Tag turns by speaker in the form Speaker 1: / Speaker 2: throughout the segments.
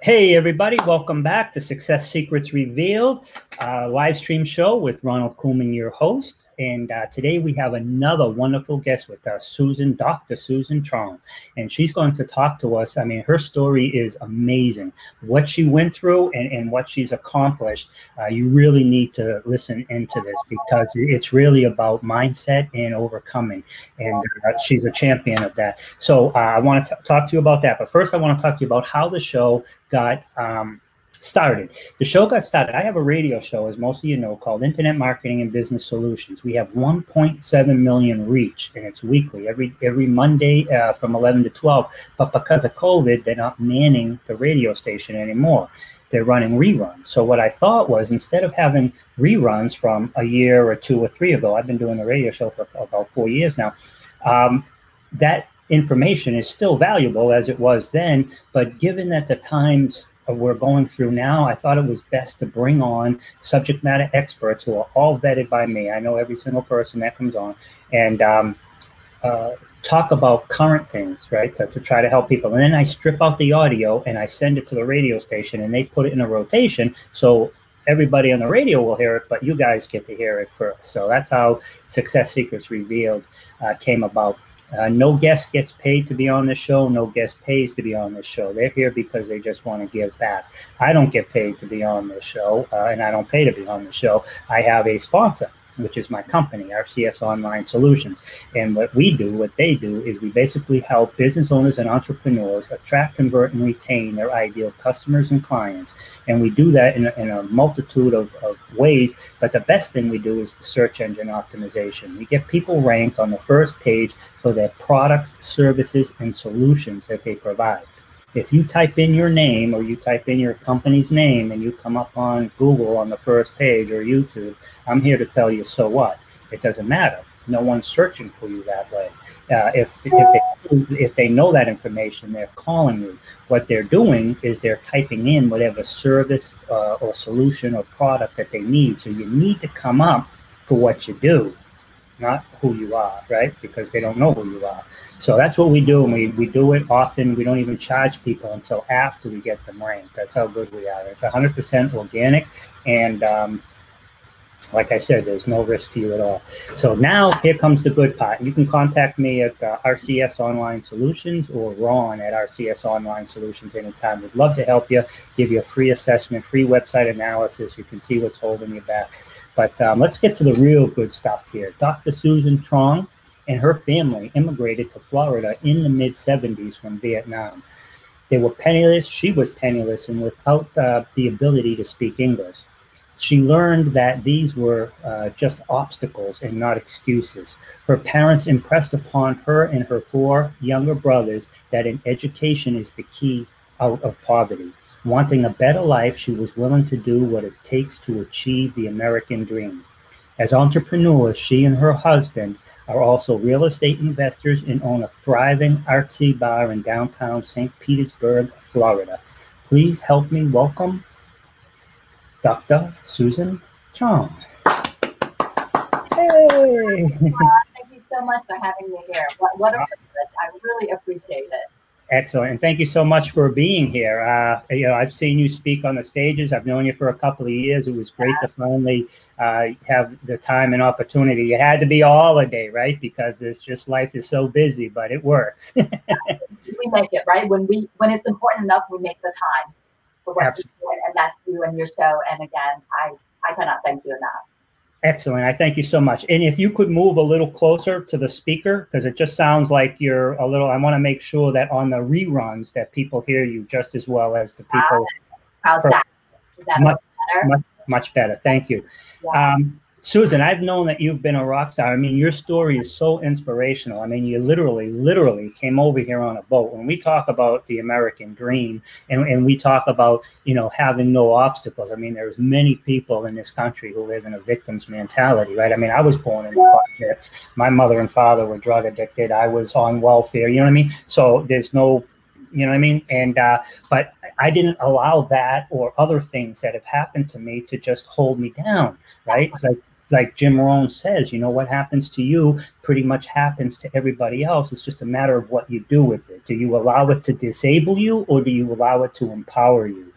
Speaker 1: Hey everybody, welcome back to Success Secrets Revealed, live stream show with Ronald Couming, your host. And today we have another wonderful guest with us, Dr. Susan Truong. And she's going to talk to us. I mean, her story is amazing. What she went through and what she's accomplished, you really need to listen into this because it's really about mindset and overcoming. And she's a champion of that. So I want to talk to you about that. But first, I want to talk to you about how the show got started. The show got started. I have a radio show, as most of you know, called Internet Marketing and Business Solutions. We have 1.7 million reach, and it's weekly, every Monday from 11 to 12. But because of COVID, they're not manning the radio station anymore. They're running reruns. So what I thought was, instead of having reruns from a year or two or three ago, I've been doing a radio show for about 4 years now, that information is still valuable as it was then, but given that the times we're going through now, I thought it was best to bring on subject matter experts who are all vetted by me. I know every single person that comes on, and talk about current things, right? So to try to help people. And then I strip out the audio and I send it to the radio station and they put it in a rotation. So everybody on the radio will hear it, but you guys get to hear it first. So that's how Success Secrets Revealed came about. No guest gets paid to be on this show. No guest pays to be on this show. They're here because they just want to give back. I don't get paid to be on this show, and I don't pay to be on the show. I have a sponsor, which is my company, RCS Online Solutions. And what they do is we basically help business owners and entrepreneurs attract, convert, and retain their ideal customers and clients. And we do that in a multitude of ways. But the best thing we do is the search engine optimization. We get people ranked on the first page for their products, services, and solutions that they provide. If you type in your name or you type in your company's name and you come up on Google on the first page or YouTube, I'm here to tell you, so what? It doesn't matter. No one's searching for you that way. If they know that information, they're calling you. What they're doing is they're typing in whatever service or solution or product that they need. So you need to come up for what you do, not who you are, right? Because they don't know who you are. So that's what we do, and we do it often. We don't even charge people until after we get them ranked. That's how good we are. It's 100% organic, and like I said, there's no risk to you at all. So now here comes the good part. You can contact me at RCS Online Solutions or Ron at RCS Online Solutions anytime. We'd love to help you, give you a free assessment, free website analysis. You can see what's holding you back. But let's get to the real good stuff here. Dr. Susan Truong and her family immigrated to Florida in the mid-70s from Vietnam. They were penniless. She was penniless and without the ability to speak English. She learned that these were just obstacles and not excuses. Her parents impressed upon her and her 4 younger brothers that an education is the key out of poverty. Wanting a better life, she was willing to do what it takes to achieve the American dream. As entrepreneurs, she and her husband are also real estate investors and own a thriving artsy bar in downtown St. Petersburg, Florida. Please help me welcome Dr. Susan Truong. Hey!
Speaker 2: Thank you so much for having me here. What a privilege. I really appreciate it.
Speaker 1: Excellent. And thank you so much for being here. You know, I've seen you speak on the stages. I've known you for a couple of years. It was great to finally have the time and opportunity. It had to be a holiday, right? Because it's just life is so busy, but it works.
Speaker 2: We make it, right? When it's important enough, we make the time for what's important, and that's you and your show. And again, I cannot thank you enough.
Speaker 1: Excellent. I thank you so much. And if you could move a little closer to the speaker, because it just sounds like you're a little, I want to make sure that on the reruns that people hear you just as well as the people.
Speaker 2: How's that? Is that better?
Speaker 1: Much better. Thank you.
Speaker 2: Yeah.
Speaker 1: Susan, I've known that you've been a rock star. I mean, your story is so inspirational. I mean, you literally came over here on a boat. When we talk about the American dream and we talk about, you know, having no obstacles, I mean, there's many people in this country who live in a victim's mentality, right? I mean, I was born in the projects. My mother and father were drug addicted. I was on welfare, you know what I mean? So there's no, you know what I mean? And, but I didn't allow that or other things that have happened to me to just hold me down, right? like Jim Rohn says, you know, what happens to you pretty much happens to everybody else. It's just a matter of what you do with it. Do you allow it to disable you, or do you allow it to empower you?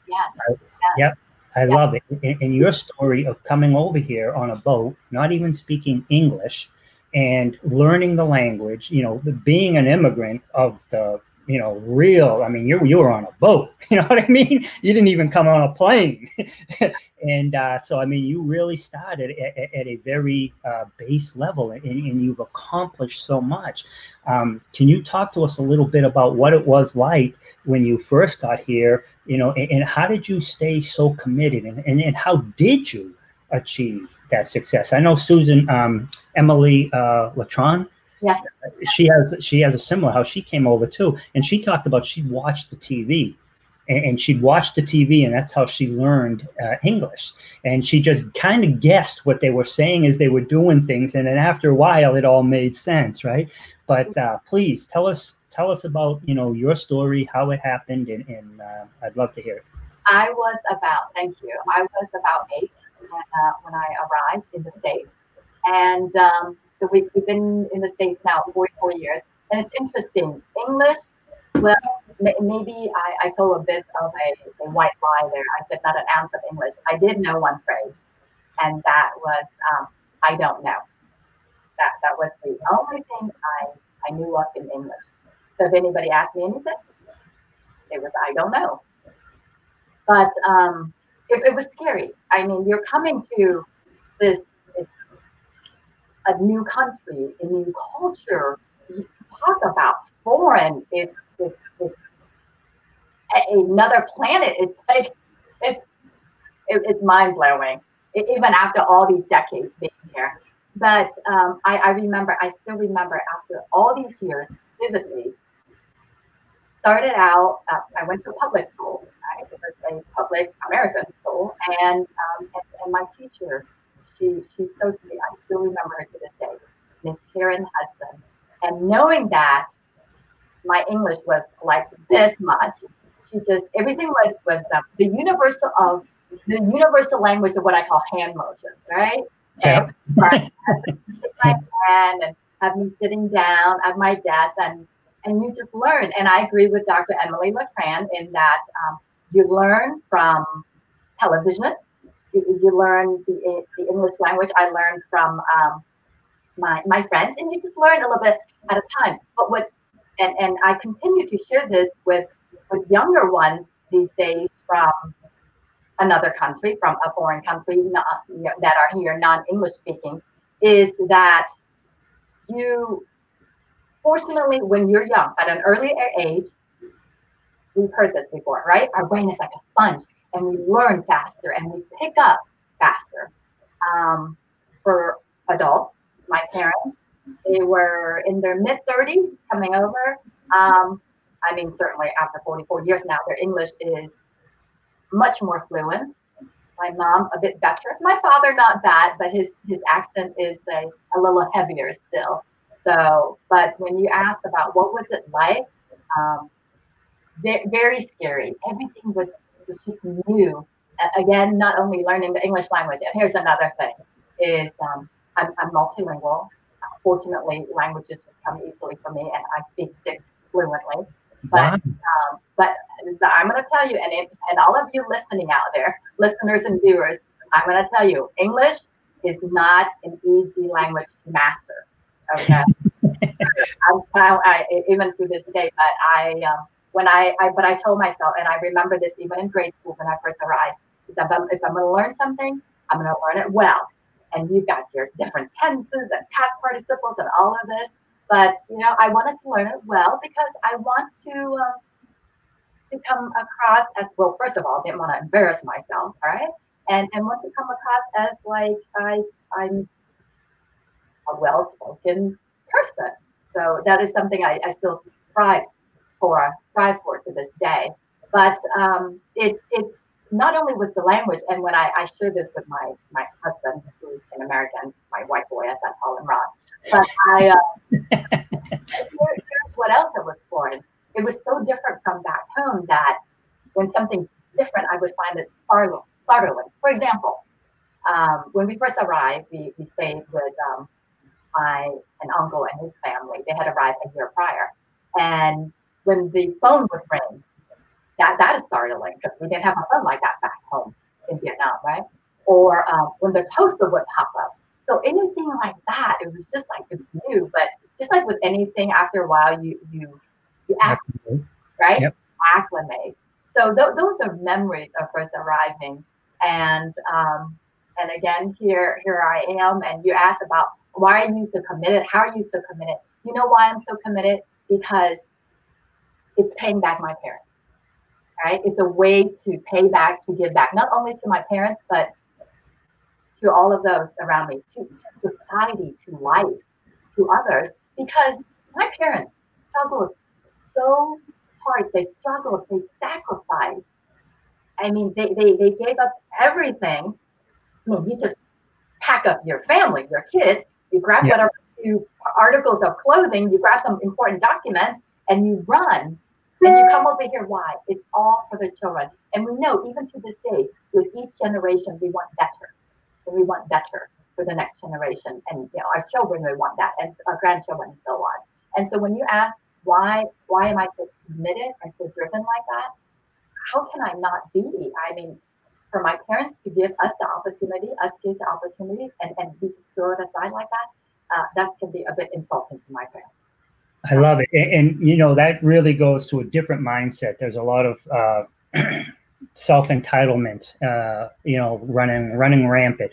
Speaker 2: Yes.
Speaker 1: Yep. I love it. And your story of coming over here on a boat, not even speaking English, and learning the language, you know, being an immigrant of the, you know, real, I mean, you were on a boat, you know what I mean? You didn't even come on a plane. And so, I mean, you really started at a very base level, and you've accomplished so much. Can you talk to us a little bit about what it was like when you first got here, you know, and how did you stay so committed, and how did you achieve that success? I know Susan, Emily Latron,
Speaker 2: yes,
Speaker 1: she has a similar, how she came over too, and she talked about she watched the TV, and she'd watch the TV, and that's how she learned English. And she just kind of guessed what they were saying as they were doing things, and then after a while, it all made sense, right? But please tell us about, you know, your story, how it happened, and I'd love to hear it.
Speaker 2: I was about 8 when I arrived in the States, and so we've been in the States now 44 years, and it's interesting. English, well, maybe I told a bit of a white lie there. I said not an ounce of English. I did know one phrase, and that was I don't know. That was the only thing I knew of in English. So if anybody asked me anything, it was I don't know. But it was scary. I mean, you're coming to this, it's a new country, a new culture. You talk about foreign. It's another planet. It's like it's mind blowing. Even after all these decades being here. But I still remember after all these years vividly. Started out, I went to a public school. Right? It was a public American school, and my teacher, she's so sweet. I still remember her to this day, Miss Karen Hudson. And knowing that my English was like this much, she just everything was the universal language of what I call hand motions, right?
Speaker 1: Yep.
Speaker 2: And my hand and have me sitting down at my desk and you just learn. And I agree with Dr. Emily Latran in that you learn from television. You learn the English language. I learned from my friends, and you just learn a little bit at a time. But and I continue to share this with younger ones these days from another country, from a foreign country that are here non-English speaking, is that fortunately, when you're young, at an early age, we've heard this before, right? Our brain is like a sponge, and we learn faster, and we pick up faster. For adults, my parents, they were in their mid-30s coming over. I mean, certainly after 44 years now, their English is much more fluent. My mom, a bit better. My father, not bad, but his accent is a little heavier still. So, but when you ask about what was it like, very scary. Everything was just new. Again, not only learning the English language. And here's another thing: is I'm multilingual. Fortunately, languages just come easily for me, and I speak 6 fluently. But
Speaker 1: Wow.
Speaker 2: But I'm going to tell you, and all of you listening out there, listeners and viewers, I'm going to tell you, English is not an easy language to master. Okay, even to this day. But I told myself, and I remember this even in grade school when I first arrived, is that if I'm going to learn something, I'm going to learn it well. And you've got your different tenses and past participles and all of this. But I wanted to learn it well because I want to come across as well. First of all, I didn't want to embarrass myself, all right, and want to come across as like I'm a well-spoken person. So that is something I still strive for to this day. But it's not only was the language, and when I share this with my husband, who's an American, my white boy, as I call him, Ron. But here's what else it was foreign. It was so different from back home that when something's different, I would find it startling. For example, when we first arrived, we stayed with an uncle and his family. They had arrived a year prior. And when the phone would ring, that is startling because we didn't have a phone like that back home in Vietnam, right? Or when the toaster would pop up. So anything like that, it was just like, it was new. But just like with anything, after a while, you acclimate, right? Yep. Acclimate. So those are memories of first arriving. And again, here I am. And you asked about why are you so committed? How are you so committed? You know why I'm so committed? Because it's paying back my parents, right? It's a way to pay back, to give back, not only to my parents, but to all of those around me, to society, to life, to others, because my parents struggled so hard. They struggled, they sacrificed. I mean, they gave up everything. I mean, you just pack up your family, your kids, you grab whatever few articles of clothing, you grab some important documents, and you run. And you come over here. Why? It's all for the children. And we know, even to this day, with each generation, we want better. And we want better for the next generation. And our children, we want that, and our grandchildren, and so on. And so when you ask, why am I so committed and so driven like that? How can I not be? I mean, for my parents to give us the opportunity, us kids the opportunities, and we just throw it aside like that can be a bit insulting to my parents.
Speaker 1: I love it. And that really goes to a different mindset. There's a lot of self-entitlement, running rampant.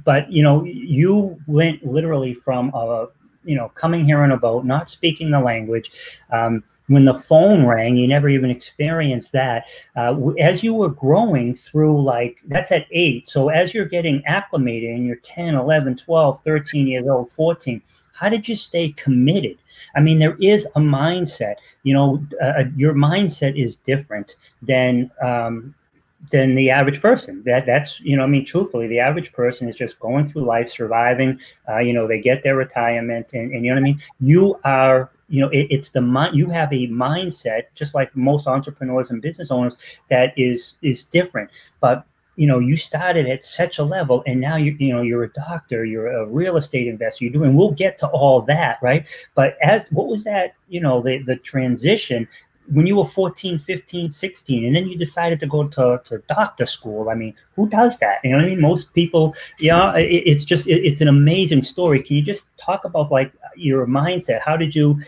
Speaker 1: But you went literally from, coming here on a boat, not speaking the language. When the phone rang, you never even experienced that. As you were growing through, that's at 8. So as you're getting acclimated and you're 10, 11, 12, 13 years old, 14, how did you stay committed? I mean, there is a mindset, your mindset is different than the average person. That's, truthfully, the average person is just going through life, surviving, they get their retirement and you know what I mean? You are, it's the mind, you have a mindset, just like most entrepreneurs and business owners, that is different. But you started at such a level, and now you're a doctor, you're a real estate investor, you're doing, we'll get to all that, right? But what was that, the transition when you were 14, 15, 16, and then you decided to go to doctor school? I mean, who does that? You know what I mean? Most people, it's an amazing story. Can you just talk about your mindset? How did you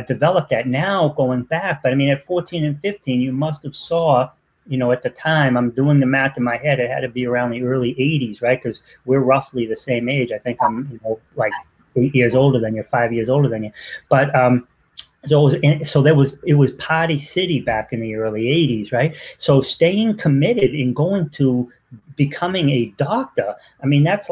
Speaker 1: develop that now going back? But I mean, at 14 and 15, you must have saw, at the time, I'm doing the math in my head, it had to be around the early 80s, right? Because we're roughly the same age. I think I'm, 8 years older than you, 5 years older than you. But it was Party City back in the early 80s, right? So staying committed in going to becoming a doctor, I mean, that's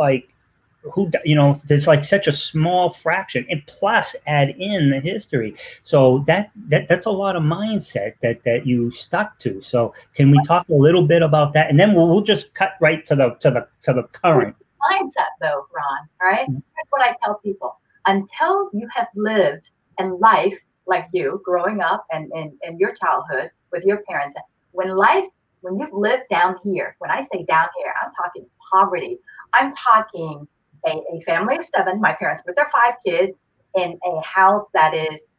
Speaker 1: there's such a small fraction, and plus add in the history. So that's a lot of mindset that you stuck to. So can we talk a little bit about that, and then we'll just cut right to the current
Speaker 2: mindset, though, Ron. All right, here's what I tell people: until you have lived in life like you, growing up and in your childhood with your parents, when you've lived down here, when I say down here, I'm talking poverty. I'm talking a family of 7, my parents with their 5 kids, in a house that is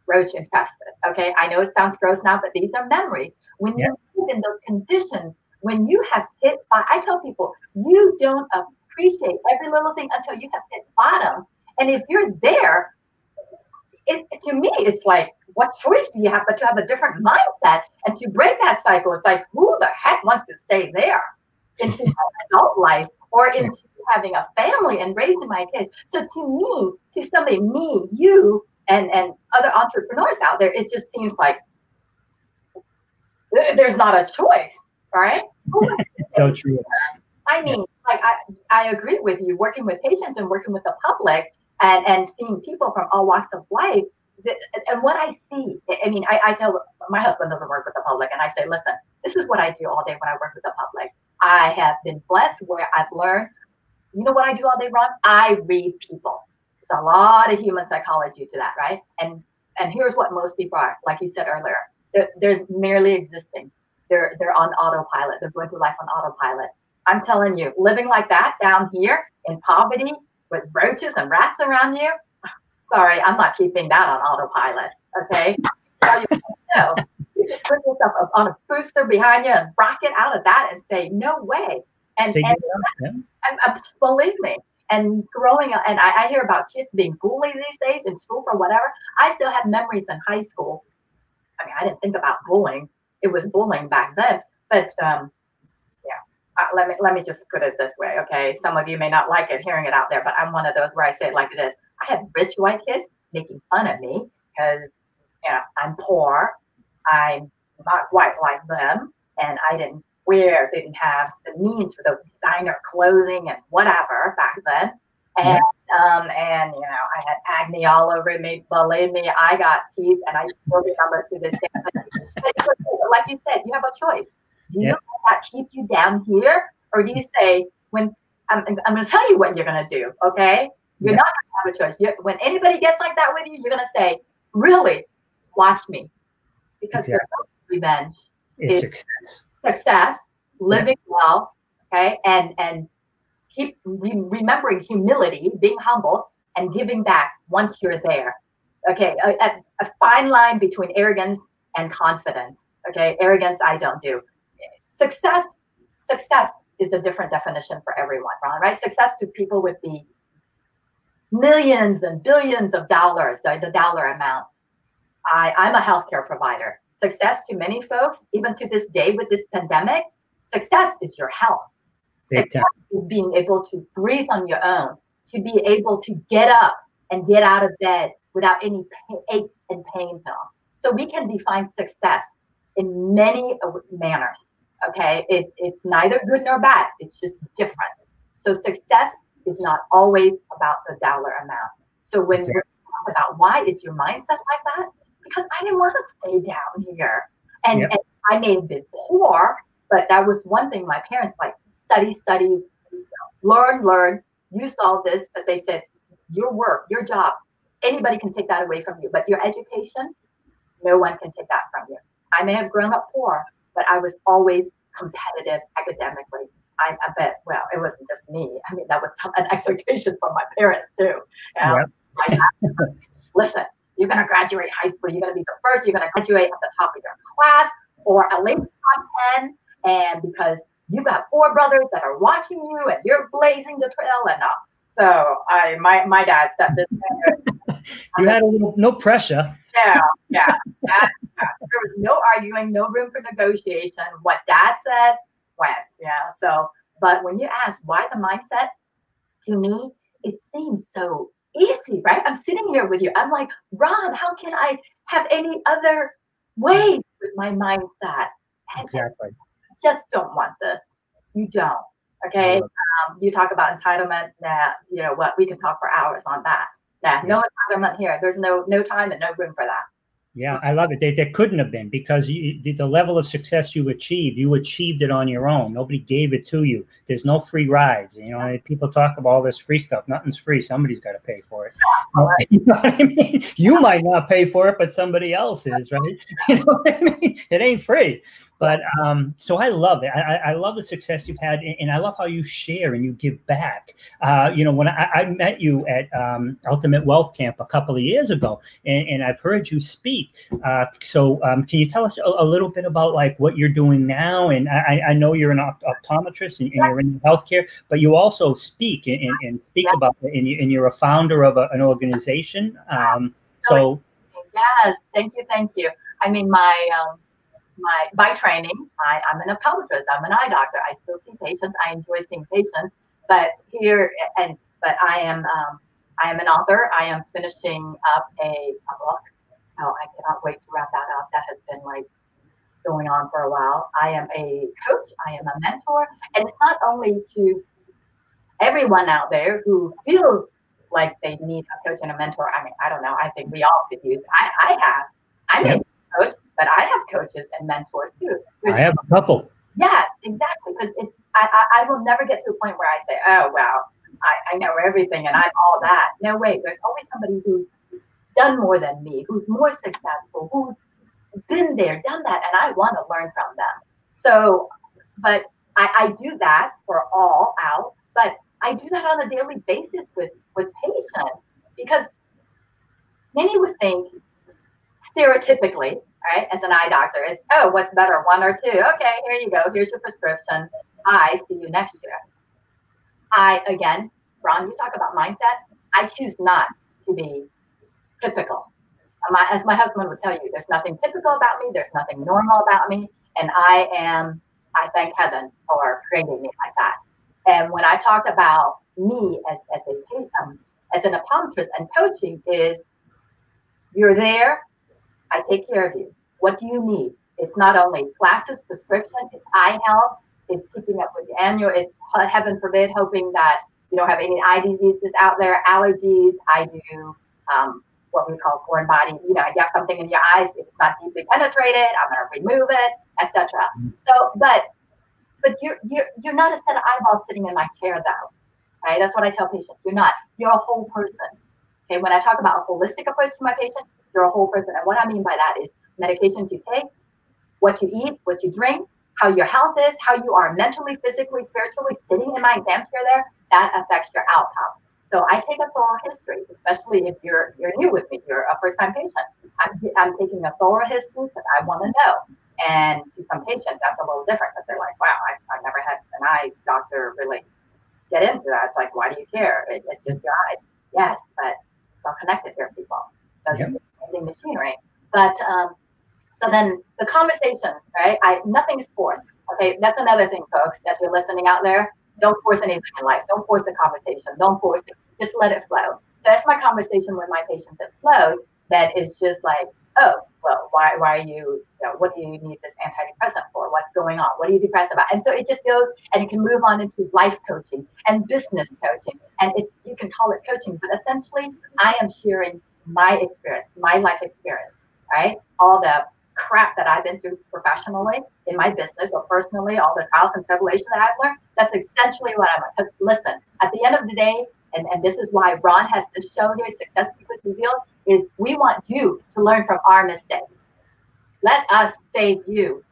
Speaker 2: roach infested. Okay, I know it sounds gross now, but these are memories. When you live in those conditions, when you have hit, I tell people, you don't appreciate every little thing until you have hit bottom. And if you're there, to me, it's like, what choice do you have but to have a different mindset and to break that cycle? It's like, who the heck wants to stay there into adult life or into having a family and raising my kids? So to me, to somebody, me, you, and other entrepreneurs out there, it just seems like there's not a choice, right?
Speaker 1: So true.
Speaker 2: I mean, I agree with you, working with patients and working with the public and seeing people from all walks of life. And what I see, I mean, I tell, my husband doesn't work with the public, and I say, listen, this is what I do all day when I work with the public. I have been blessed where I've learned, you know what I do all day, Ron? I read people. There's a lot of human psychology to that, right? And here's what most people are, like you said earlier, they're merely existing. They're on autopilot. They're going through life on autopilot. I'm telling you, living like that down here in poverty with roaches and rats around you, sorry, I'm not keeping that on autopilot, okay? No, you just put yourself on a booster behind you and rocket out of that and say, no way. And believe me, and growing up, and I hear about kids being bullied these days in school for whatever. I still have memories in high school. I mean, I didn't think about bullying. It was bullying back then. But let me just put it this way, okay? Some of you may not like it, hearing it out there, but I'm one of those where I say it like this. I had rich white kids making fun of me because I'm poor. I'm not white like them, and I didn't have the means for those designer clothing and whatever back then. And I had acne all over me. Believe me, I got teeth, and I still remember to this day. Like you said, you have a choice. Do you let that keep you down here, or do you say, when I'm going to tell you what you're going to do? Okay, you're not going to have a choice. When anybody gets like that with you, you're going to say, really, watch me, because the revenge is success, living well, okay, and keep remembering humility, being humble, and giving back once you're there. Okay, a fine line between arrogance and confidence. Okay, arrogance I don't do. Success is a different definition for everyone, Ron, right? Success to people with the millions and billions of dollars, the dollar amount. I'm a healthcare provider. Success to many folks, even to this day with this pandemic, success is your health. Success is being able to breathe on your own, to be able to get up and get out of bed without any aches and pains at all. So we can define success in many manners. Okay, it's neither good nor bad. It's just different. So success is not always about the dollar amount. So when you're talking about why is your mindset like that? Because I didn't want to stay down here. And I may have been poor, but that was one thing my parents like, study, learn, use all this. But they said, your work, your job, anybody can take that away from you. But your education, no one can take that from you. I may have grown up poor, but I was always competitive academically. I bet, well, it wasn't just me. I mean, that was an expectation from my parents too. Like, listen, you're going to graduate high school. You're going to be the first. You're going to graduate at the top of your class, or at least top 10. And because you got 4 brothers that are watching you, and you're blazing the trail, and so my dad said this.
Speaker 1: You had a little no pressure.
Speaker 2: Yeah. There was no arguing, no room for negotiation. What dad said went. So, but when you ask why the mindset, to me, it seems so easy, right? I'm sitting here with you. I'm like, Ron, how can I have any other ways with my mindset?
Speaker 1: Exactly.
Speaker 2: I just don't want this. You don't. Okay. You talk about entitlement. What, we can talk for hours on that. No entitlement here. There's no time and no room for that.
Speaker 1: Yeah, I love it. There couldn't have been, because the level of success you achieved it on your own. Nobody gave it to you. There's no free rides. People talk about all this free stuff. Nothing's free. Somebody's got to pay for it. You know what I mean? You might not pay for it, but somebody else is, right? You know what I mean? It ain't free. But so I love it. I love the success you've had, and I love how you share and you give back. When I met you at Ultimate Wealth Camp a couple of years ago, and I've heard you speak. So can you tell us a little bit about like what you're doing now? And I know you're an optometrist and you're in healthcare, but you also speak and speak about it, and you're a founder of an organization.
Speaker 2: Yes, thank you. I mean, by training, I'm an optometrist. I'm an eye doctor. I still see patients. I enjoy seeing patients, but I am an author. I am finishing up a book, so I cannot wait to wrap that up. That has been like going on for a while. I am a coach. I am a mentor, and it's not only to everyone out there who feels like they need a coach and a mentor. I mean, I don't know. I think we all could use. I'm a coach, but I have coaches and mentors too.
Speaker 1: I have a couple.
Speaker 2: Yes, exactly. Because I will never get to a point where I say, oh, wow, I know everything and I'm all that. No, wait, there's always somebody who's done more than me, who's more successful, who's been there, done that, and I want to learn from them. So, but I do that for all out, but I do that on a daily basis with patients, because many would think stereotypically, right, as an eye doctor, it's, oh, what's better, 1 or 2? Okay, here you go. Here's your prescription. I see you next year. Again, Ron, you talk about mindset. I choose not to be typical. As my husband would tell you, there's nothing typical about me. There's nothing normal about me. And I thank heaven for creating me like that. And when I talk about me as an optometrist and coaching, is you're there, I take care of you. What do you need? It's not only glasses, prescription, it's eye health, it's keeping up with the annual, it's heaven forbid, hoping that you don't have any eye diseases out there, allergies. I do what we call foreign body. You know, you have something in your eyes, if it's not deeply penetrated, I'm going to remove it, etc. So, but you're not a set of eyeballs sitting in my chair, though. Right? That's what I tell patients. You're not. You're a whole person. Okay. When I talk about a holistic approach to my patient, you're a whole person. And what I mean by that is medications you take, what you eat, what you drink, how your health is, how you are mentally, physically, spiritually sitting in my exam chair there, that affects your outcome. So I take a thorough history, especially if you're new with me, you're a first-time patient. I'm taking a thorough history because I want to know. And to some patients, that's a little different because they're like, wow, I've never had an eye doctor really get into that. It's like, why do you care? It's just your eyes. Yes, but it's all connected here, people. So yep. It's amazing machinery. But so then the conversations, right? Nothing's forced. Okay, that's another thing, folks, as you're listening out there. Don't force anything in life. Don't force the conversation. Don't force it. Just let it flow. So that's my conversation with my patients that flows. That is just like, oh, well, why are you know, what do you need this antidepressant for? What's going on? What are you depressed about? And so it just goes, and it can move on into life coaching and business coaching. And you can call it coaching, but essentially I am sharing my experience, my life experience, right? All the crap that I've been through professionally in my business or personally, all the trials and tribulations that I've learned, that's essentially what I'm like. Because listen, at the end of the day, and this is why Ron has this show here, Success Secrets Revealed, is we want you to learn from our mistakes. Let us save you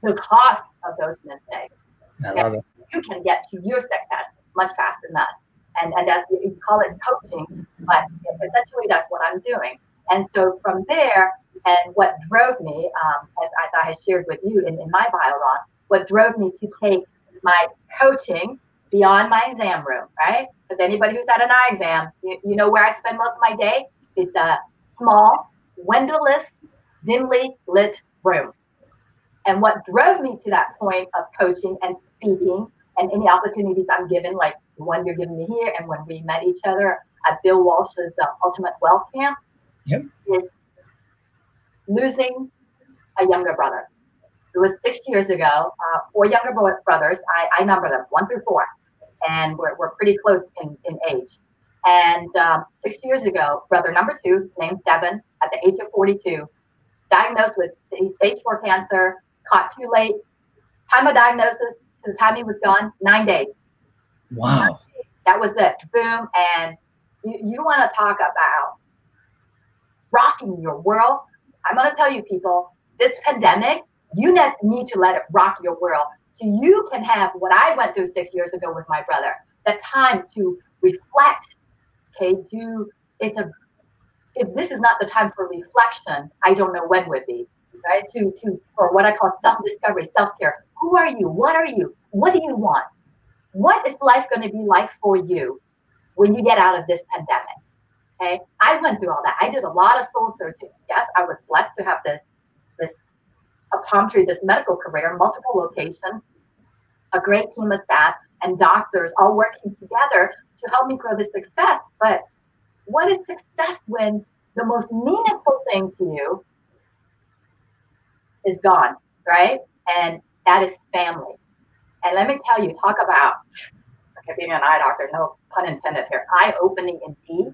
Speaker 2: the cost of those mistakes.
Speaker 1: I love it.
Speaker 2: You can get to your success much faster than us. And as you call it coaching, but essentially that's what I'm doing. And so from there, and what drove me, as I had shared with you in my bio, Ron, what drove me to take my coaching beyond my exam room, right? Because anybody who's had an eye exam, you know where I spend most of my day? It's a small, windowless, dimly lit room. And what drove me to that point of coaching and speaking and any opportunities I'm given, like the one you're giving me here, and when we met each other at Bill Walsh's Ultimate Wealth Camp, is losing a younger brother. It was 6 years ago, 4 younger brothers. I number them 1 through 4, and we're pretty close in age. And 6 years ago, brother number 2, his name's Devin, at the age of 42, diagnosed with stage 4 cancer, caught too late. Time of diagnosis to the time he was gone, 9 days.
Speaker 1: Wow.
Speaker 2: 9 days. That was it. Boom. And you want to talk about rocking your world. I'm going to tell you, people, this pandemic, you need to let it rock your world so you can have what I went through 6 years ago with my brother, that time to reflect. Okay, if this is not the time for reflection, I don't know when would be, right? For what I call self-discovery, self-care. Who are you? What are you? What do you want? What is life going to be like for you when you get out of this pandemic? Okay, I went through all that. I did a lot of soul searching. Yes, I was blessed to have this optometry, this medical career, multiple locations, a great team of staff and doctors all working together to help me grow the success. But what is success when the most meaningful thing to you is gone, right? And that is family. And let me tell you, talk about, okay, being an eye doctor, no pun intended here, eye-opening indeed.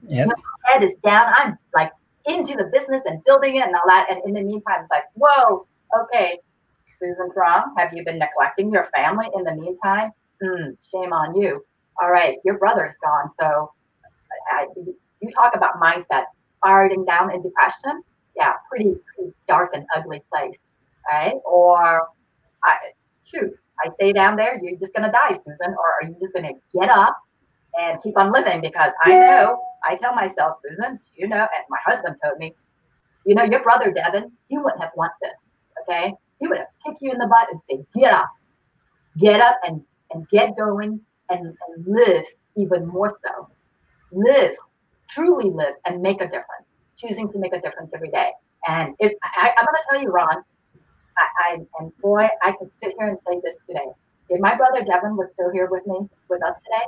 Speaker 1: Yep.
Speaker 2: My head is down. I'm like into the business and building it and all that. And in the meantime, it's like, whoa, okay, Susan Truong, have you been neglecting your family in the meantime? Shame on you. All right, your brother's gone. So you talk about mindset, spiraling down in depression. Yeah, pretty dark and ugly place, right? Or choose. I stay down there, you're just going to die, Susan, or are you just going to get up and keep on living? Because I tell myself, Susan, and my husband told me, your brother, Devin, he wouldn't have wanted this, okay? He would have kicked you in the butt and say, get up and get going and live even more so. Live, truly live, and make a difference, choosing to make a difference every day. And I'm going to tell you, Ron, and boy, I could sit here and say this today. If my brother Devin was still here with us today,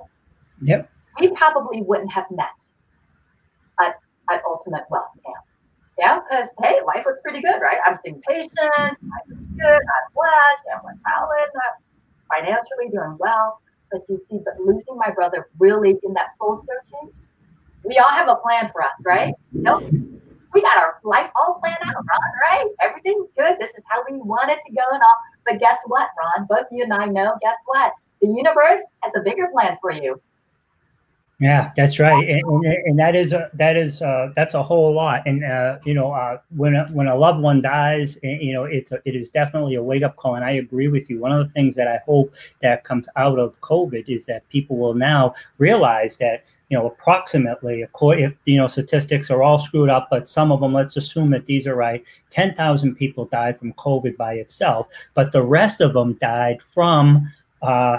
Speaker 1: yep,
Speaker 2: we probably wouldn't have met at Ultimate Wealth Camp. Yeah, because hey, life was pretty good, right? I'm seeing patients, life was good, I'm blessed, I'm with college, I'm financially doing well. But you see, losing my brother really in that soul searching, we all have a plan for us, right? We got our life all planned out, Ron, right? Everything's good. This is how we want it to go and all. But guess what, Ron? Both you and I know, guess what? The universe has a bigger plan for you.
Speaker 1: Yeah, that's right, and that's a whole lot. And when a loved one dies, it is definitely a wake up call. And I agree with you. One of the things that I hope that comes out of COVID is that people will now realize that approximately, if statistics are all screwed up, but some of them, let's assume that these are right, 10,000 people died from COVID by itself, but the rest of them died from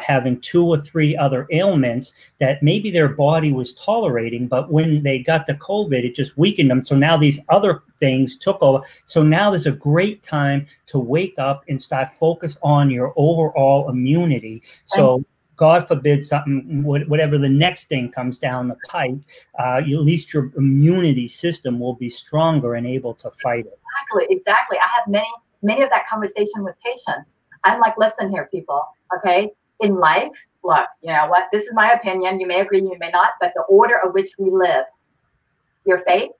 Speaker 1: having 2 or 3 other ailments that maybe their body was tolerating, but when they got the COVID, it just weakened them. So now these other things took over. So now there's a great time to wake up and start focus on your overall immunity. So God forbid something, whatever the next thing comes down the pipe, at least your immunity system will be stronger and able to fight it.
Speaker 2: Exactly. I have many of that conversation with patients. I'm like, listen here, people, okay? In life, look, you know what? This is my opinion. You may agree, you may not, but the order of which we live, your faith,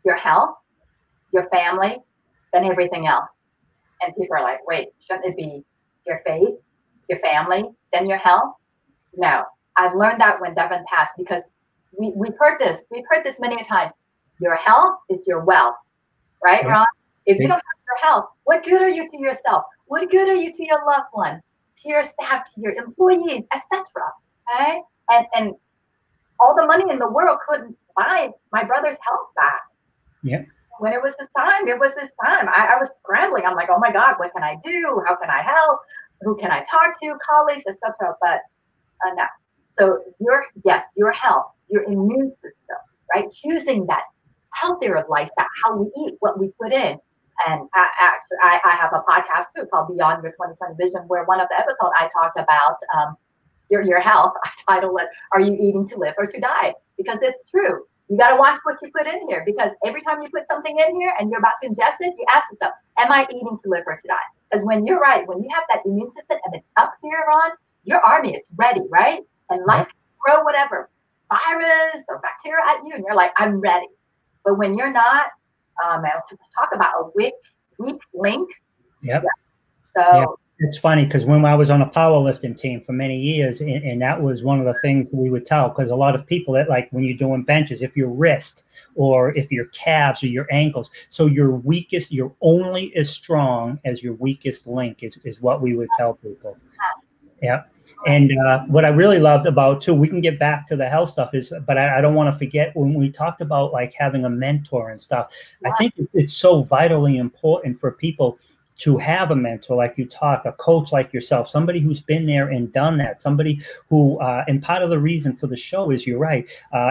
Speaker 2: your health, your family, then everything else. And people are like, wait, shouldn't it be your faith, your family, then your health? No, I've learned that when Devin passed, because we've heard this many times. Your health is your wealth, right, yeah. Ron? If you don't have your health, what good are you to yourself? What good are you to your loved ones, to your staff, to your employees, etc.? Okay? And all the money in the world couldn't buy my brother's health back.
Speaker 1: Yeah.
Speaker 2: When it was his time, I was scrambling. I'm like, oh my God, what can I do? How can I help? Who can I talk to? Colleagues, etc. But no. So your health, your immune system, right? Choosing that healthier lifestyle, how we eat, what we put in. And I have a podcast too called Beyond Your 2020 Vision, where one of the episodes I talked about your health. I titled it, Are You Eating to Live or to Die? Because it's true. You got to watch what you put in here, because every time you put something in here and you're about to ingest it, you ask yourself, am I eating to live or to die? Because when you're right, when you have that immune system and it's up here on your army, it's ready, right? And life can throw whatever virus or bacteria at you, and you're like, I'm ready. But when you're not, to talk about a weak link.
Speaker 1: Yep.
Speaker 2: Yeah. So
Speaker 1: it's funny because when I was on a powerlifting team for many years, and that was one of the things we would tell, because a lot of people that, like when you're doing benches, if your wrist or if your calves or your ankles, so you're only as strong as your weakest link is what we would tell people. Yeah. And what I really loved about too, we can get back to the health stuff but I don't want to forget when we talked about like having a mentor and stuff. Yeah. I think it's so vitally important for people to have a mentor, like you talk, a coach like yourself, somebody who's been there and done that, somebody who, and part of the reason for the show is, you're right,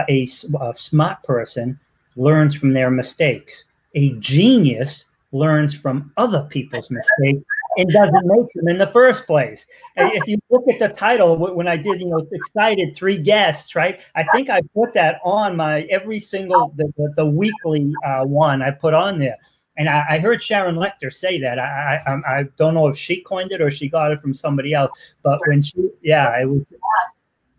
Speaker 1: a smart person learns from their mistakes. A genius learns from other people's mistakes and doesn't make them in the first place. And if you look at the title, when I did, excited 3 guests, right? I think I put that on my every single, the weekly one I put on there. And I heard Sharon Lecter say that. I don't know if she coined it or she got it from somebody else. But when she, it was,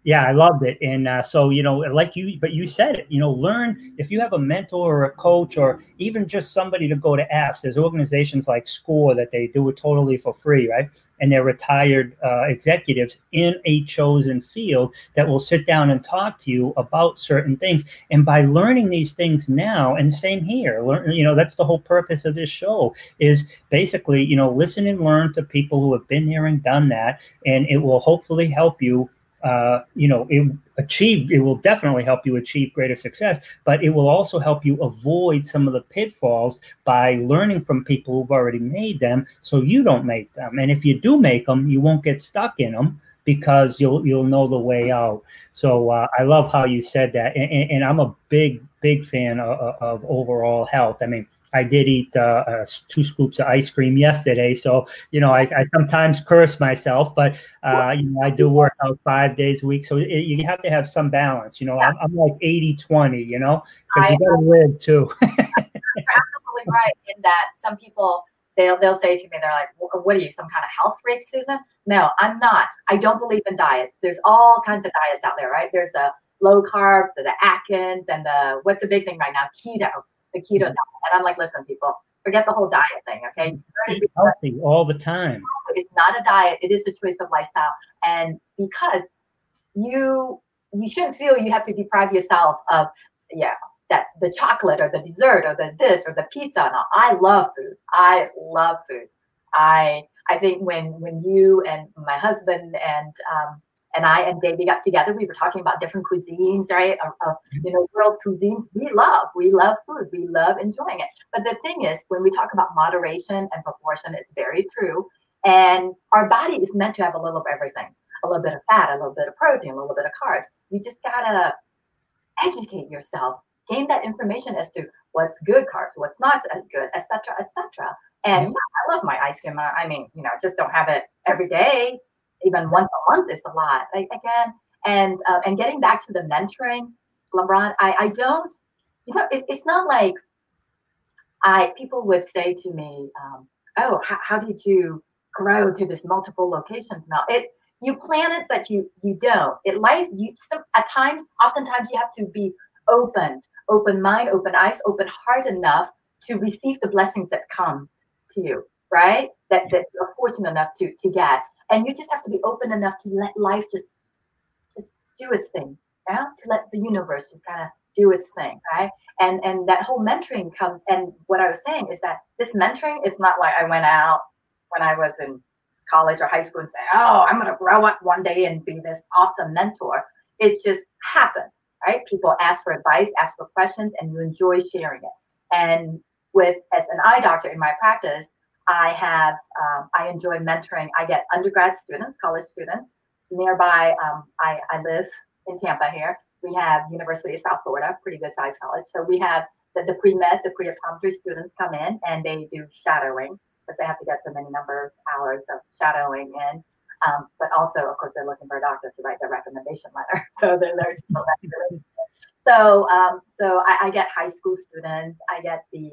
Speaker 1: Yeah, I loved it. And so, you know, like but you said it, you know, learn if you have a mentor or a coach or even just somebody to go to ask. There's organizations like SCORE that they do it totally for free, right? And they're retired executives in a chosen field that will sit down and talk to you about certain things. And by learning these things now, and same here, you know, that's the whole purpose of this show is basically, you know, listen and learn to people who have been there and done that. And it will hopefully help you. You know, it will definitely help you achieve greater success, but it will also help you avoid some of the pitfalls by learning from people who've already made them so you don't make them. And if you do make them, you won't get stuck in them because you'll know the way out. So I love how you said that. And I'm a big fan of overall health. I mean, I did eat 2 scoops of ice cream yesterday. So, you know, I sometimes curse myself, but, you know, I do work out 5 days a week. So you have to have some balance. You know,
Speaker 2: Yeah.
Speaker 1: I'm like 80-20, you know, because you got to live too.
Speaker 2: You're absolutely right in that some people, they'll say to me, they're like, what are you, some kind of health freak, Susan? No, I'm not. I don't believe in diets. There's all kinds of diets out there, right? There's a low carb, the Atkins, and what's the big thing right now? The keto diet. And I'm like, listen, people, forget the whole diet thing, okay?
Speaker 1: Eat healthy all the time.
Speaker 2: It's not a diet. It is a choice of lifestyle. And because you shouldn't feel you have to deprive yourself of, that the chocolate or the dessert or the this or the pizza. No, I love food. I love food. I think when you and my husband and I and Davey got together, we were talking about different cuisines, right? You know, world cuisines. We love food. We love enjoying it. But the thing is, when we talk about moderation and proportion, it's very true. And our body is meant to have a little of everything, a little bit of fat, a little bit of protein, a little bit of carbs. You just gotta educate yourself, gain that information as to what's good carbs, what's not as good, etc., etc. And I love my ice cream. I mean, you know, just don't have it every day. Even once a month is a lot. Again, and getting back to the mentoring, LeBron, I don't. You know, it's not like people would say to me, "Oh, how did you grow to this multiple locations?" Now it's you plan it, but you don't. Oftentimes you have to be open mind, open eyes, open heart enough to receive the blessings that come to you, right? That you're fortunate enough to get. And you just have to be open enough to let life just do its thing, yeah? To let the universe just kind of do its thing, right? And that whole mentoring comes, and what I was saying is that this mentoring, it's not like I went out when I was in college or high school and say, oh, I'm going to grow up one day and be this awesome mentor. It just happens, right? People ask for advice, ask for questions, and you enjoy sharing it. And as an eye doctor in my practice, I enjoy mentoring. I get undergrad students, college students. Nearby, I live in Tampa here. We have University of South Florida, pretty good sized college. So we have the pre-med, the pre-optometry students come in and they do shadowing because they have to get so many hours of shadowing in. But also, of course, they're looking for a doctor to write their recommendation letter. So they're there to build that relationship. So I get high school students, I get the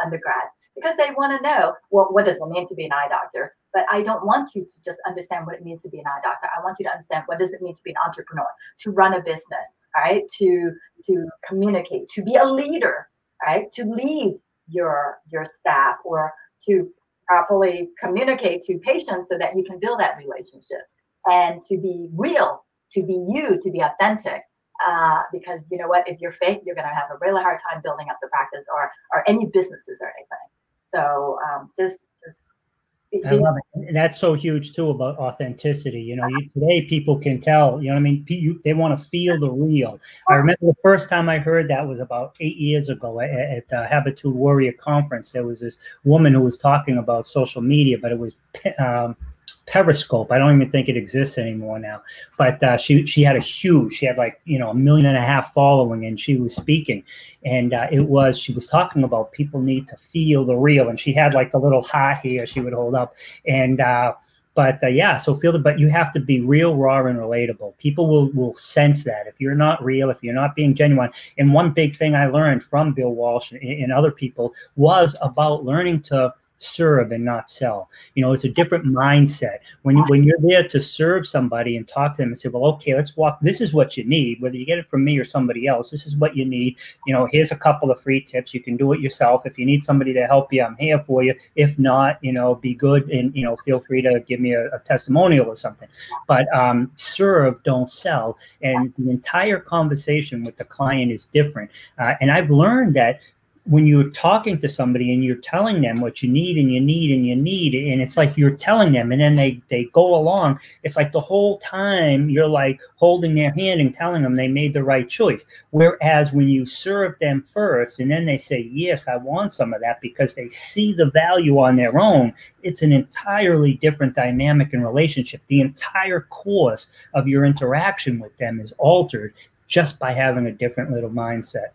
Speaker 2: undergrads, because they want to know, well, what does it mean to be an eye doctor? But I don't want you to just understand what it means to be an eye doctor. I want you to understand what does it mean to be an entrepreneur, to run a business, right? To communicate, to be a leader, right? To lead your staff, or to properly communicate to patients so that you can build that relationship, and to be real, to be you, to be authentic. Because you know what, if you're fake, you're going to have a really hard time building up the practice or any businesses or anything. So I
Speaker 1: love it. And that's so huge too about authenticity. You know, today people can tell, you know what I mean? They want to feel the real. I remember the first time I heard that was about 8 years ago at the Habitude Warrior Conference. There was this woman who was talking about social media, but it was Periscope. I don't even think it exists anymore now. But she had like, you know, 1.5 million following, and she was speaking, and she was talking about people need to feel the real, and she had like the little heart here she would hold up, and but you have to be real, raw, and relatable. People will sense that if you're not real, if you're not being genuine. And one big thing I learned from Bill Walsh and other people was about learning to serve and not sell. You know, it's a different mindset. When you're there to serve somebody and talk to them and say, well, okay, let's walk. This is what you need, whether you get it from me or somebody else. This is what you need. You know, here's a couple of free tips. You can do it yourself. If you need somebody to help you, I'm here for you. If not, you know, be good and, you know, feel free to give me a testimonial or something. But serve, don't sell. And the entire conversation with the client is different. And I've learned that when you're talking to somebody and you're telling them what you need and you need and you need, and it's like you're telling them and then they go along, it's like the whole time you're like holding their hand and telling them they made the right choice. Whereas when you serve them first and then they say, yes, I want some of that because they see the value on their own, it's an entirely different dynamic and relationship. The entire course of your interaction with them is altered just by having a different little mindset.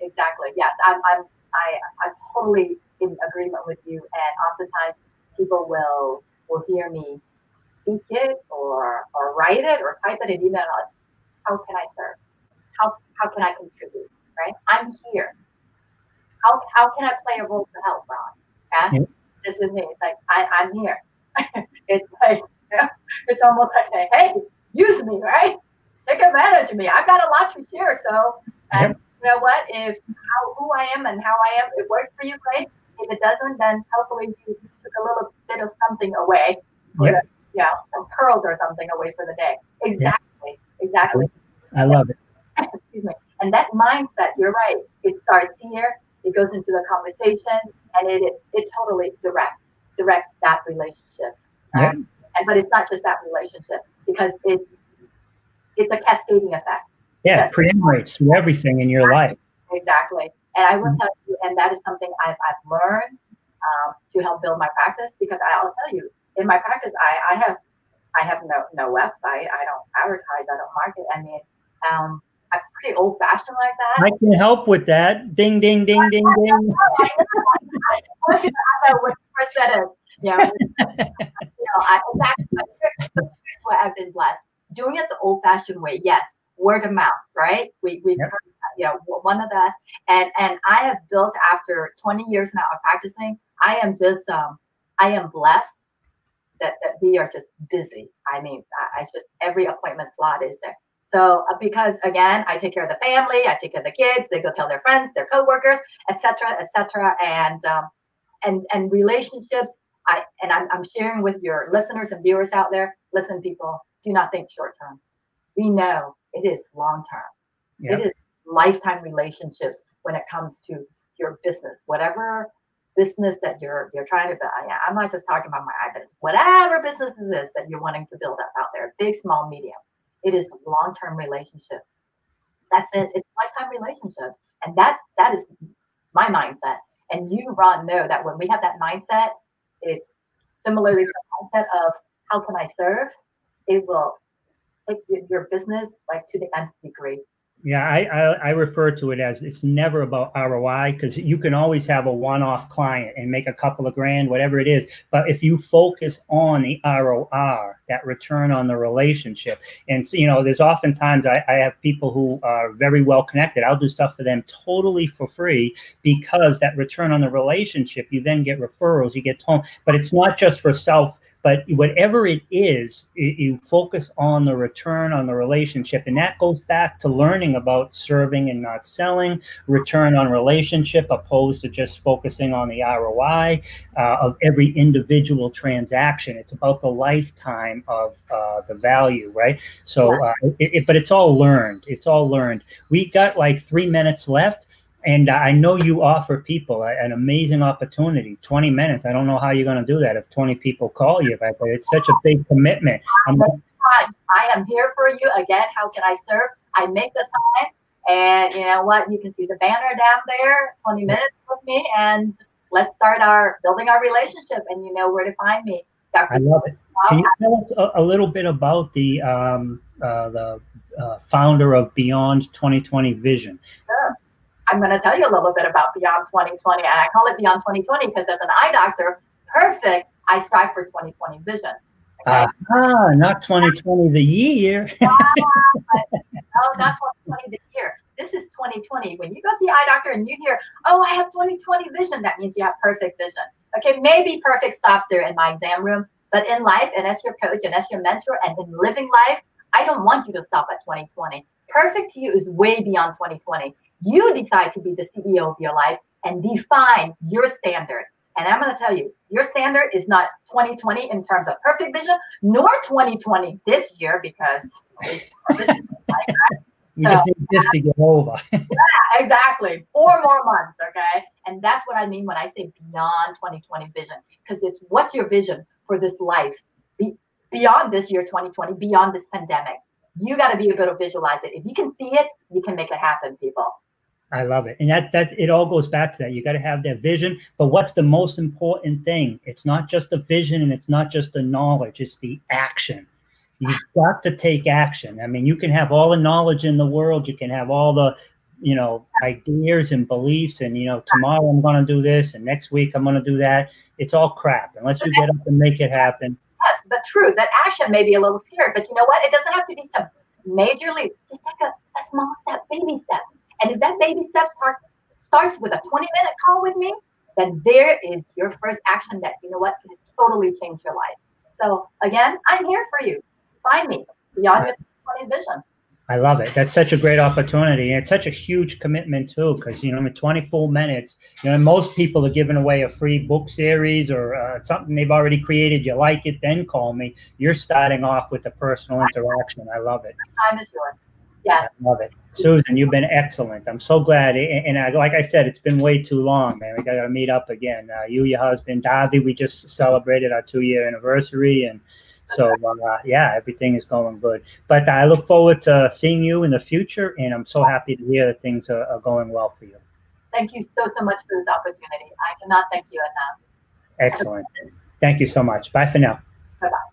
Speaker 2: Exactly. Yes, I'm totally in agreement with you. And oftentimes people will hear me speak it or write it or type it and email us. How can I serve? How can I contribute? Right? I'm here. How can I play a role to help, Ron? Yeah? This is me. It's like I'm here. It's like it's almost like saying, hey, use me, right? Take advantage of me. I've got a lot to share. So and you know what? If who I am and how I am, it works for you, great. If it doesn't, then hopefully you took a little bit of something away. Some pearls or something away for the day. Exactly.
Speaker 1: I love it.
Speaker 2: Excuse me. And that mindset, you're right. It starts here. It goes into the conversation, and it totally directs that relationship. But it's not just that relationship because it's a cascading effect.
Speaker 1: Yeah, it preembrates through everything in your life.
Speaker 2: Exactly. And I will tell you, and that is something I've learned to help build my practice, because I'll tell you, in my practice, I have no website. I don't advertise. I don't market. I mean, I'm pretty old fashioned like that.
Speaker 1: I can help with that. Ding, ding, ding, ding, ding.
Speaker 2: I know when you first said it. Here's what I've been blessed. Doing it the old fashioned way. Yes. Word of mouth, right? We've heard, one of us, and I have built after 20 years now of practicing. I am blessed that we are just busy. I mean, I just every appointment slot is there. So because again, I take care of the family, I take care of the kids. They go tell their friends, their coworkers, etc., and relationships. I'm sharing with your listeners and viewers out there. Listen, people, do not think short term. We know it is long term. It is lifetime relationships when it comes to your business, whatever business that you're trying to build. I'm not just talking about my business. Whatever business it is that you're wanting to build up out there, big, small, medium, it is a long-term relationship. That's it. It's a lifetime relationship, and that is my mindset. And you, Ron, know that when we have that mindset, it's similarly the mindset of how can I serve? It will take your business like to the nth degree.
Speaker 1: Yeah, I refer to it as it's never about ROI, because you can always have a one-off client and make a couple of grand, whatever it is. But if you focus on the ROR, that return on the relationship, and so, there's oftentimes I have people who are very well connected. I'll do stuff for them totally for free because that return on the relationship, you then get referrals, you get told, but it's not just for self. But whatever it is, you focus on the return on the relationship. And that goes back to learning about serving and not selling, return on relationship, opposed to just focusing on the ROI of every individual transaction. It's about the lifetime of the value, right? So, but it's all learned. It's all learned. We got like 3 minutes left. And I know you offer people an amazing opportunity, 20 minutes. I don't know how you're going to do that if 20 people call you, but it's such a big commitment.
Speaker 2: I am here for you. Again, how can I serve? I make the time. And you know what? You can see the banner down there, 20 minutes with me. And let's start building our relationship. And you know where to find me. Dr.
Speaker 1: I love it. Can you tell us a little bit about the founder of Beyond 2020 Vision?
Speaker 2: Sure. I'm going to tell you a little bit about Beyond 2020, and I call it Beyond 2020 because as an eye doctor, perfect, I strive for 2020 vision. Okay?
Speaker 1: Not 2020 the year.
Speaker 2: No, not 2020 the year. This is 2020. When you go to your eye doctor and you hear, oh, I have 2020 vision, that means you have perfect vision. Okay, maybe perfect stops there in my exam room, but in life, and as your coach and as your mentor and in living life, I don't want you to stop at 2020. Perfect to you is way beyond 2020. You decide to be the CEO of your life and define your standard. And I'm going to tell you, your standard is not 2020 in terms of perfect vision, nor 2020 this year, because this is like that.
Speaker 1: You just need this to get over.
Speaker 2: Yeah, exactly. 4 more months, okay? And that's what I mean when I say beyond 2020 vision, because it's what's your vision for this life beyond this year, 2020, beyond this pandemic. You got to be able to visualize it. If you can see it, you can make it happen, people.
Speaker 1: I love it. And that it all goes back to that. You got to have that vision. But what's the most important thing? It's not just the vision and it's not just the knowledge. It's the action. You've got to take action. I mean, you can have all the knowledge in the world. You can have all the, you know, ideas and beliefs and, you know, tomorrow I'm going to do this and next week I'm going to do that. It's all crap unless you get up and make it happen.
Speaker 2: Yes, but true. That action may be a little scary, but you know what? It doesn't have to be some major leap. Just take a small step, baby steps. And if that baby step starts with a 20-minute call with me, then there is your first action that, you know what, can totally change your life. So again, I'm here for you. Find me beyond your 20 vision.
Speaker 1: I love it. That's such a great opportunity. And it's such a huge commitment too, because, you know, in 24 minutes, you know, most people are giving away a free book series or something they've already created. You like it, then call me. You're starting off with the personal interaction. I love it.
Speaker 2: The time is yours. Yes.
Speaker 1: I love it. Susan, you've been excellent. I'm so glad. And like I said, it's been way too long, man. We got to meet up again. You, your husband, Davi, we just celebrated our 2-year anniversary. And so, yeah, everything is going good. But I look forward to seeing you in the future. And I'm so happy to hear that things are going well for you.
Speaker 2: Thank you so much for this opportunity. I cannot thank you enough.
Speaker 1: Excellent. Thank you so much. Bye for now.
Speaker 2: Bye-bye.